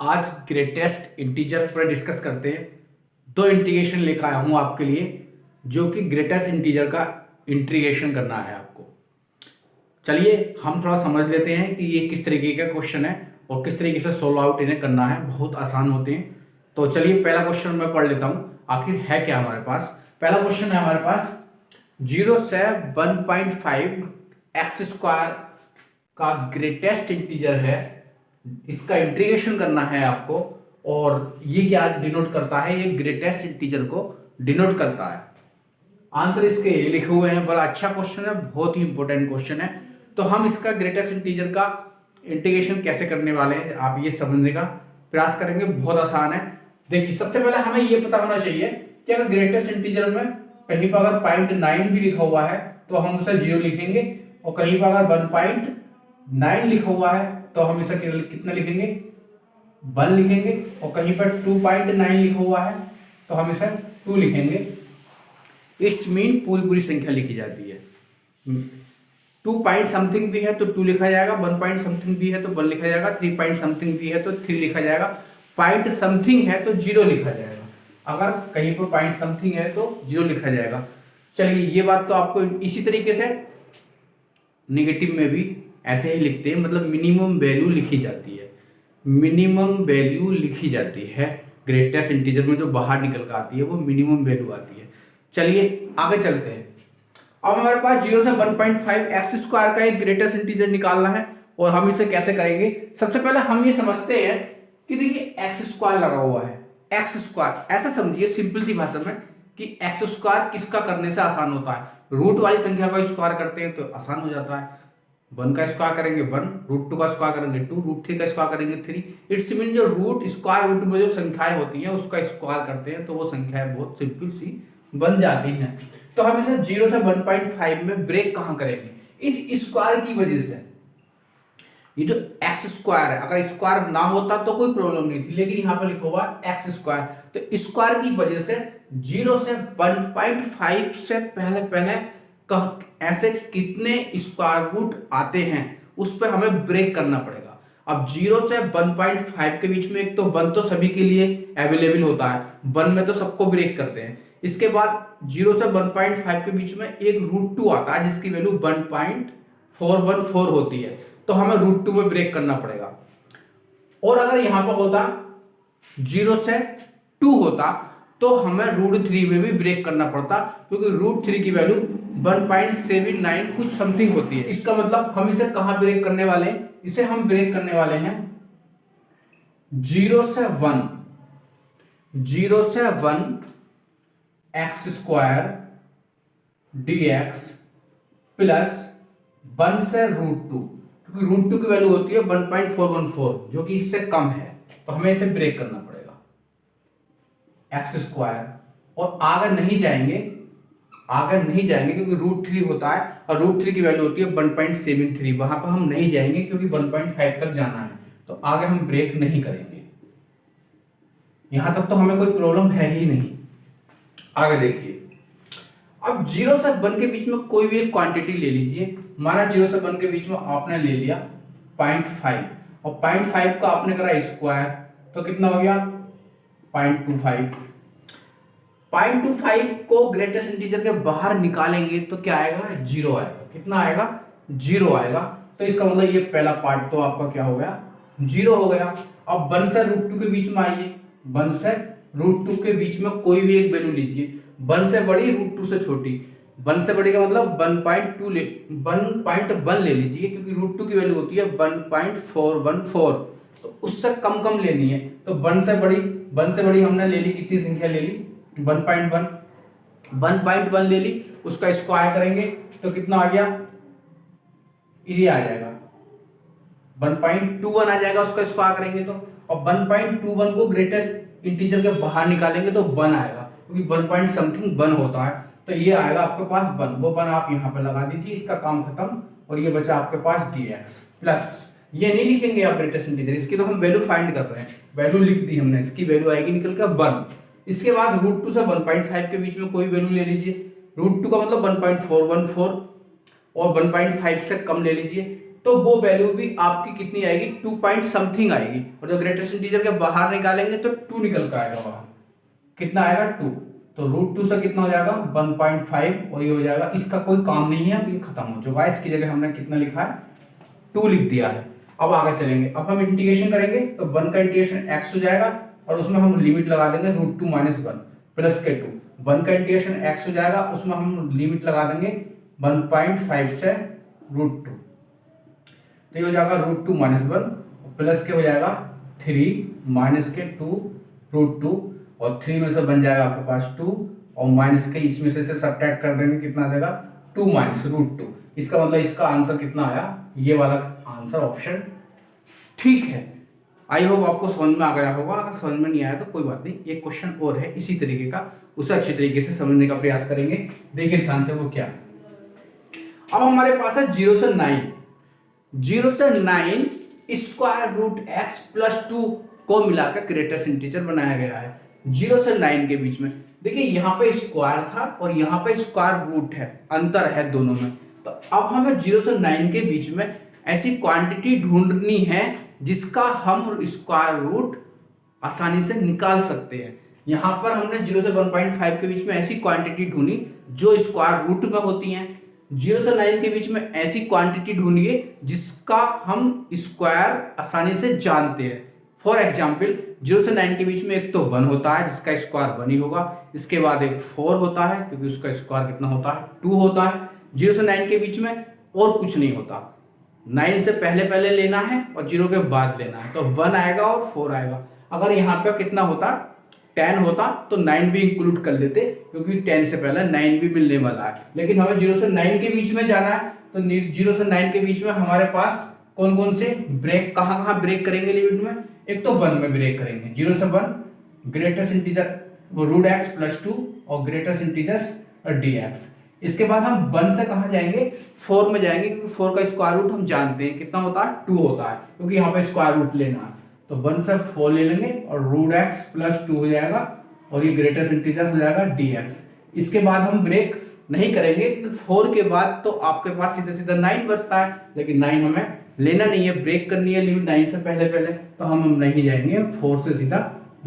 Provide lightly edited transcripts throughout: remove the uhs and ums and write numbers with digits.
आज greatest integer पर discuss करते हैं। दो इंटीग्रेशन लेकर आया हूं आपके लिए, जो कि ग्रेटेस्ट इंटीजर का इंटीग्रेशन करना है आपको। चलिए हम थोड़ा समझ लेते हैं कि ये किस तरीके का क्वेश्चन है और किस तरीके से सोल्व आउट इन्हें करना है। बहुत आसान होते हैं। तो चलिए पहला क्वेश्चन मैं पढ़ लेता हूँ, आखिर है क्या हमारे पास। पहला क्वेश्चन है हमारे पास 0 से 1.5 एक्स स्क्वायर का ग्रेटेस्ट इंटीजर है, इसका इंटीग्रेशन करना है आपको। और ये क्या डिनोट करता है, ये ग्रेटेस्ट इंटीजर को डिनोट करता है। आंसर इसके ये लिखे हुए हैं। बड़ा अच्छा क्वेश्चन है, बहुत ही इंपॉर्टेंट क्वेश्चन है। तो हम इसका ग्रेटेस्ट इंटीजर का इंटीग्रेशन कैसे करने वाले हैं, आप ये समझने का प्रयास करेंगे। बहुत आसान है। देखिए सबसे पहले हमें ये पता होना चाहिए कि अगर ग्रेटेस्ट इंटीजर में कहीं पर अगर 0.9 भी लिखा हुआ है तो हम उसे 0 लिखेंगे, और कहीं पर अगर 1.9 लिखा हुआ है तो हम इसे कितना लिखेंगे, 1 लिखेंगे। और कहीं पर 2.9 लिखा हुआ है तो हम इसे 2 लिखेंगे। इट्स मीन पूरी संख्या लिखी जाती है। 2 पॉइंट समथिंग भी है तो 2 लिखा जाएगा, 1 पॉइंट समथिंग भी है तो 1 लिखा जाएगा, 3 पॉइंट समथिंग भी है तो 3 लिखा जाएगा, पॉइंट समथिंग है तो 0 लिखा जाएगा। अगर कहीं पर पॉइंट समथिंग है तो 0 लिखा जाएगा। चलिए ये बात तो आपको इसी तरीके से निगेटिव में भी ऐसे ही लिखते हैं, मतलब मिनिमम वैल्यू लिखी जाती है। मिनिमम वैल्यू लिखी जाती है ग्रेटेस्ट इंटीजर में, जो बाहर निकल कर आती है वो मिनिमम वैल्यू आती है। चलिए आगे चलते हैं। अब हमारे पास 0 से 1.5 एक्स स्क्वायर का एक ग्रेटेस्ट इंटीजर निकालना है, और हम इसे कैसे करेंगे। सबसे पहले हम ये समझते हैं कि देखिए एक्स स्क्वायर लगा हुआ है। एक्स स्क्वायर ऐसा समझिए सिंपल सी भाषा में कि एक्स स्क्वायर किसका करने से आसान होता है, रूट वाली संख्या का स्क्वायर करते हैं तो आसान हो जाता है। 1 का स्क्वायर करेंगे 1, √2 का स्क्वायर करेंगे 2, √3 का स्क्वायर करेंगे 3। इट्स मीन जो रूट स्क्वायर रूट में जो संख्याएं होती हैं उसका स्क्वायर करते हैं तो वो संख्याएं बहुत सिंपल सी बन जाती हैं। तो हम इसे 0 से 1.5 में ब्रेक कहाँ करेंगे, इस स्क्वायर की वजह से। ये जो एक्स स्क्वायर है, अगर स्क्वायर ना होता तो कोई प्रॉब्लम नहीं थी, लेकिन यहाँ पर लिखा हुआ एक्स स्क्वायर, तो स्क्वायर की वजह से 0 से 1.5 से पहले ऐसे कितने स्क्वायर रूट आते हैं उस पर हमें ब्रेक करना पड़ेगा। अब 0 से 1.5 के बीच में एक तो 1 तो सभी के लिए अवेलेबल होता है, 1 में तो सबको ब्रेक करते हैं। इसके बाद 0 से 1.5 के बीच में एक √2 आता है जिसकी वैल्यू 1.414 होती है, तो हमें √2 में ब्रेक करना पड़ेगा। और अगर यहां पर होता 0 से 2 होता तो हमें √3 में भी ब्रेक करना पड़ता, क्योंकि √3 की वैल्यू 1.79 कुछ समथिंग होती है। इसका मतलब हम इसे कहां ब्रेक करने वाले हैं, इसे हम ब्रेक करने वाले हैं 0 से 1 एक्स स्क्वायर dx प्लस 1 से √2, क्योंकि √2 की वैल्यू होती है 1.414 जो कि इससे कम है, तो हमें इसे ब्रेक करना पड़ेगा एक्स स्क्वायर। और आगे नहीं जाएंगे क्योंकि √3 होता है और √3 की वैल्यू होती है 1.73, वहां पर हम नहीं जाएंगे क्योंकि 1.5 तक जाना है, तो आगे हम ब्रेक नहीं करेंगे। यहां तक तो हमें कोई प्रॉब्लम है ही नहीं। आगे देखिए, अब 0 से 1 के बीच में कोई भी एक क्वांटिटी ले लीजिए। माना 0 से 1 के बीच में आपने ले लिया 0.5, और 0.5 का आपने करा स्क्वायर तो कितना हो गया 0.25। 0.25 को ग्रेटेस्ट इंटीजर के बाहर निकालेंगे तो क्या आएगा, 0 आएगा। कितना आएगा, 0 आएगा। तो इसका मतलब ये पहला पार्ट तो आपका क्या हो गया, 0 हो गया। अब 1 से √2 के बीच में आइए, 1 से √2 के बीच में कोई भी एक वैल्यू लीजिए, 1 से बड़ी √2 से छोटी। 1 से बड़ी का मतलब 1.1 ले लीजिए, क्योंकि √2 की वैल्यू होती है 1.414, तो उससे कम लेनी है। तो 1 से बड़ी हमने ले ली, कितनी संख्या ले ली 1.1 ले ली, उसका स्क्वायर करेंगे तो कितना आ गया, ये आ जाएगा 1.21 आ जाएगा, उसका स्क्वायर करेंगे तो। और 1.21 को ग्रेटेस्ट इंटीजर के बाहर निकालेंगे तो 1 आएगा, क्योंकि 1 पॉइंट समथिंग 1 होता है, तो ये आएगा आपके पास 1। वो 1 आप यहाँ पे लगा दीजिए, इसका काम खत्म। और ये बचा आपके पास dx प्लस, ये नहीं लिखेंगे आप ग्रेटेस्ट इंटीजर, इसकी तो हम वैल्यू फाइंड कर रहे हैं, वैल्यू लिख दी हमने, इसकी वैल्यू आएगी निकल कर 1। इसके बाद √2 से 1.5 के बीच में कोई वैल्यू ले लीजिए। √2 का मतलब 1.414 और 1.5 से कम ले लीजिए। तो वो वैल्यू भी आपकी कितनी आएगी, 2 पॉइंट समथिंग आएगी। और जो ग्रेटेस्ट इंटीजर के बाहर निकालेंगे तो 2 निकल कर आएगा बाहर, कितना आएगा 2। तो √2 से कितना हो जाएगा 1.5 और ये हो जाएगा, इसका कोई काम नहीं है, अब ये खत्म हो चुका है। इसकी जगह हमने कितना लिखा है 2 लिख दिया है। अब आगे चलेंगे, अब हम इंटीग्रेशन करेंगे तो 1 का इंटीग्रेशन x हो जाएगा और उसमें हम लिमिट लगा देंगे √2 - 1 प्लस के 2। 1 का इंटीग्रेशन x हो जाएगा, उसमें हम लिमिट लगा देंगे 1.5 से √2, तो ये हो जाएगा √2 - 1 प्लस के हो जाएगा 3 माइनस के 2 √2 और 3 में से बन जाएगा आपके पास 2 और माइनस के इसमें से सब्ट्रैक्ट कर देंगे, कितना आ जाएगा 2 - √2। इसका मतलब इसका आंसर कितना आया, ये वाला आंसर ऑप्शन ठीक है। आई होप आपको समझ में आ गया होगा। अगर समझ में नहीं आया तो कोई बात नहीं, एक क्वेश्चन और है इसी तरीके का, उसे अच्छी तरीके से समझने का प्रयास करेंगे। देखिए ध्यान से वो क्या है। अब हमारे पास है 0 से 9, 0 से 9 स्क्वायर रूट x प्लस 2 को मिलाकर ग्रेटेस्ट इंटीजर बनाया गया है 0 से 9 के बीच में। देखिए यहाँ पे स्क्वायर था और यहाँ पे स्क्वायर रूट है, अंतर है दोनों में। तो अब हमें 0 से 9 के बीच में ऐसी क्वांटिटी ढूंढनी है जिसका हम स्क्वायर रूट आसानी से निकाल सकते हैं। यहाँ पर हमने 0 से 1.5 के बीच में ऐसी क्वांटिटी ढूंढी जो स्क्वायर रूट में होती हैं। 0 से 9 के बीच में ऐसी क्वांटिटी ढूंढिए जिसका हम स्क्वायर आसानी से जानते हैं। फॉर एग्जाम्पल 0 से 9 के बीच में एक तो 1 होता है जिसका स्क्वायर 1 ही होगा, इसके बाद एक 4 होता है क्योंकि उसका स्क्वायर कितना होता है 2 होता है। 0 से 9 के बीच में और कुछ नहीं होता, 9 से पहले पहले लेना है और 0 के बाद लेना है, तो 1 आएगा और 4 आएगा। अगर यहाँ पे कितना होता 10 होता तो 9 भी इंक्लूड कर लेते क्योंकि 10 से पहले 9 भी मिलने वाला है। लेकिन हमें 0 से 9 के बीच में जाना है तो 0 से 9 के बीच में हमारे पास कौन कौन से ब्रेक, कहाँ ब्रेक करेंगे लिमिट में, एक तो 1 में ब्रेक करेंगे। 0 से 1 ग्रेटेस्ट इंटीजर वो √x प्लस 2 और ग्रेटेस्ट इंटीजर dx। इसके बाद हम 1 से कहाँ जाएंगे 4 में जाएंगे क्योंकि 4 का स्क्वायर रूट हम जानते हैं कितना होता है 2 होता है, क्योंकि यहाँ पे स्क्वायर रूट लेना है। तो 1 से 4 ले लेंगे और √x प्लस 2 हो जाएगा और ये ग्रेटेस्ट इंटीजर हो जाएगा dx। इसके बाद हम ब्रेक नहीं करेंगे क्योंकि 4 के बाद तो आपके पास सीधा सीधा 9 बचता है, लेकिन 9 हमें लेना नहीं है, ब्रेक करनी है लिमिट 9 से पहले पहले, तो हम नहीं जाएंगे, 4 से सीधा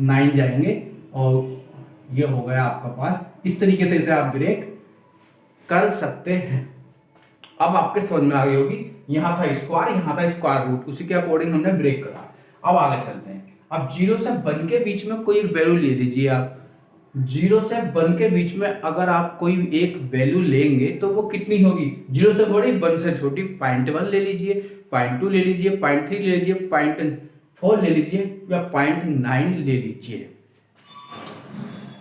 9 जाएंगे और ये हो गया आपका पास। इस तरीके से इसे आप ब्रेक कर सकते हैं। अब आपके समझ में आ गई होगी, यहाँ था स्क्वायर, यहाँ था स्क्वायर रूट, उसी के अकॉर्डिंग हमने ब्रेक करा। अब आगे चलते हैं। अब 0 से 1 के बीच में कोई एक वैल्यू ले लीजिए आप। 0 से 1 के बीच में अगर आप कोई एक वैल्यू लेंगे तो वो कितनी होगी, 0 से बड़ी 1 से छोटी, 0.1 ले लीजिए, 0.2 ले लीजिए, 0.3 ले लीजिए, 0.4 ले लीजिए या 0.9 ले लीजिए।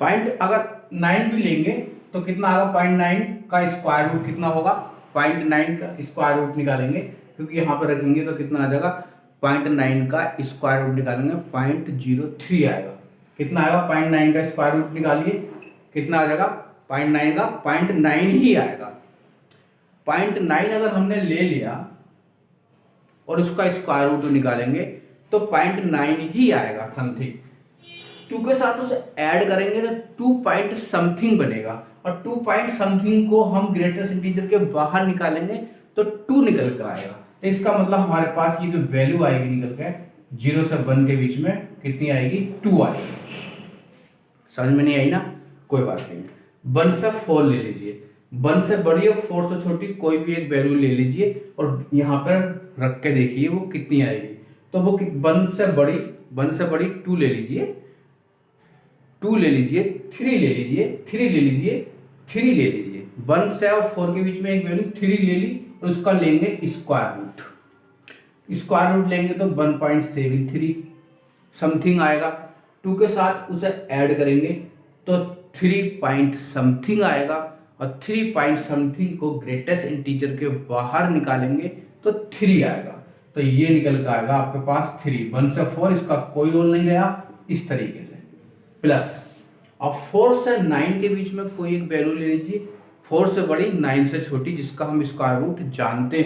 अगर 9 भी लेंगे तो कितना आएगा, 0.9 का स्क्वायर रूट कितना होगा, 0.9 का स्क्वायर रूट निकालेंगे क्योंकि यहाँ पर रखेंगे तो कितना आ जाएगा 0.9 का स्क्वायर रूट निकालेंगे 0.03 आएगा। कितना आएगा 0.9 का स्क्वायर रूट निकालिए, कितना आ जाएगा 0.9 का 0.9 ही आएगा। 0.9 अगर हमने ले लिया और उसका स्क्वायर रूट निकालेंगे तो 0.9 ही आएगा समथिंग। 2 के साथ उसे ऐड करेंगे तो 2 पॉइंट समथिंग बनेगा और 2 पॉइंट समथिंग को हम ग्रेटेस्ट इंटीजर के बाहर निकालेंगे तो 2 निकल कर आएगा। तो इसका मतलब हमारे पास ये जो वैल्यू आएगी निकल के 0 से 1 के बीच में कितनी आएगी, 2 आएगी। समझ में नहीं आई ना, कोई बात नहीं। 1 से 4 ले लीजिए, 1 से बड़ी और 4 से छोटी कोई भी एक वैल्यू ले लीजिए और यहाँ पर रख के देखिए वो कितनी आएगी। तो वो 1 से बड़ी 2 ले लीजिए, 2 ले लीजिए, 3 ले लीजिए, 3 ले लीजिए, 3 ले लीजिए। 1 से और 4 के बीच में एक वैल्यू 3 ले ली और उसका लेंगे स्क्वायर रूट। स्क्वायर रूट लेंगे तो 1.73 समथिंग आएगा। 2 के साथ उसे ऐड करेंगे तो 3 पॉइंट समथिंग आएगा और 3 पॉइंट समथिंग को ग्रेटेस्ट इंटीजर के बाहर निकालेंगे तो 3 आएगा। तो ये निकल कर आएगा आपके पास 3। 1 से 4 इसका कोई रोल नहीं गया, इस तरीके से प्लस। अब 4 से 9 के बीच में कोई एक वैल्यू ले लीजिए, 4 से बड़ी 9 से छोटी जिसका हम स्क्वायर रूट जानते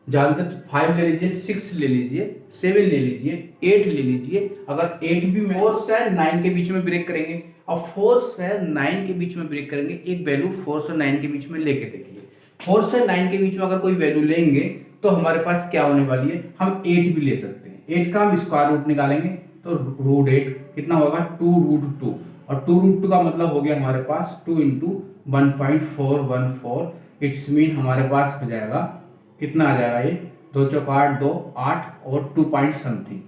तो 5 ले लीजिए, 6 ले लीजिए, 7 ले लीजिए, 8 ले लीजिए। अगर 8 भी 4 से 9 के बीच में ब्रेक करेंगे, अब 4 से 9 के बीच में ब्रेक करेंगे, एक वैल्यू 4 से 9 के बीच में लेके देखिए 4 से 9 के बीच में अगर कोई वैल्यू लेंगे तो हमारे पास क्या होने वाली है, हम 8 भी ले सकते हैं। 8 का हम स्क्वायर रूट निकालेंगे तो रूट 8 कितना होगा 2√2, और 2√2 का मतलब हो गया हमारे पास 2 इंटू 1.414। इट्स मीन हमारे पास हो जाएगा कितना आ जाएगा, ये 2 चौक 8 2 8 और 2 पॉइंट समथिंग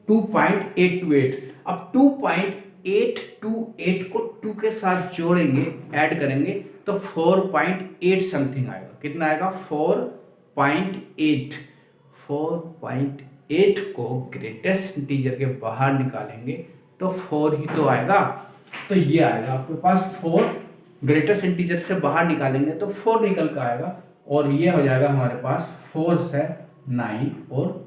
2.828। अब 2.828 को 2 के साथ जोड़ेंगे, ऐड करेंगे तो 4.8 समथिंग आएगा। कितना आएगा 4.8। 4.8 को ग्रेटेस्ट इंटीजर के बाहर निकालेंगे तो 4 ही तो आएगा। तो ये आएगा आपके पास 4, ग्रेटेस्ट इंटीजर से बाहर निकालेंगे तो 4 निकल कर आएगा, और ये हो जाएगा हमारे पास 4 से 9 और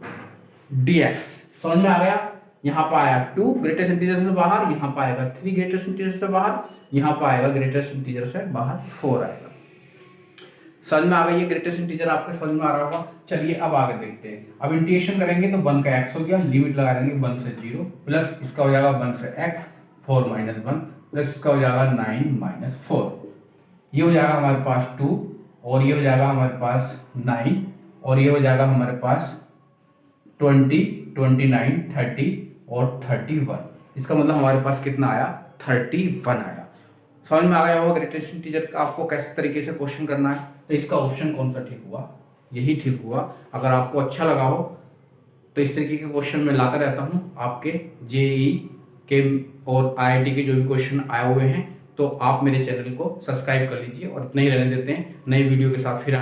dx। समझ में आ गया। यहाँ पर आया 2 ग्रेटेस्ट इंटीजर से बाहर, यहाँ पर आएगा 3 ग्रेटेस्ट इंटीजर से बाहर, यहाँ पर आएगा ग्रेटेस्ट इंटीजर से बाहर 4 आएगा। समझ में आ गई, ये ग्रेटेस्ट इंटीजर आपके समझ में आ रहा होगा। चलिए अब आगे देखते हैं। अब इंटीग्रेशन करेंगे तो 1 का x हो गया, लिमिट लगा देंगे 1 से 0, प्लस इसका हो जाएगा 1 से x 4 माइनस 1, प्लस इसका हो जाएगा 9 माइनस 4। ये हो जाएगा हमारे पास 2, और ये हो जाएगा हमारे पास 9, और ये हो जाएगा हमारे पास 20 29 30 और 31। इसका मतलब हमारे पास कितना आया 31 आया। समझ में आ गया होगा ग्रेटेस्ट इंटीजर का आपको किस तरीके से क्वेश्चन करना है। तो इसका ऑप्शन कौन सा ठीक हुआ, यही ठीक हुआ। अगर आपको अच्छा लगा हो तो इस तरीके के क्वेश्चन मैं लाता रहता हूँ आपके जेईई के और आईआईटी के जो भी क्वेश्चन आए हुए हैं। तो आप मेरे चैनल को सब्सक्राइब कर लीजिए, और इतना ही रहने देते हैं, नई वीडियो के साथ फिर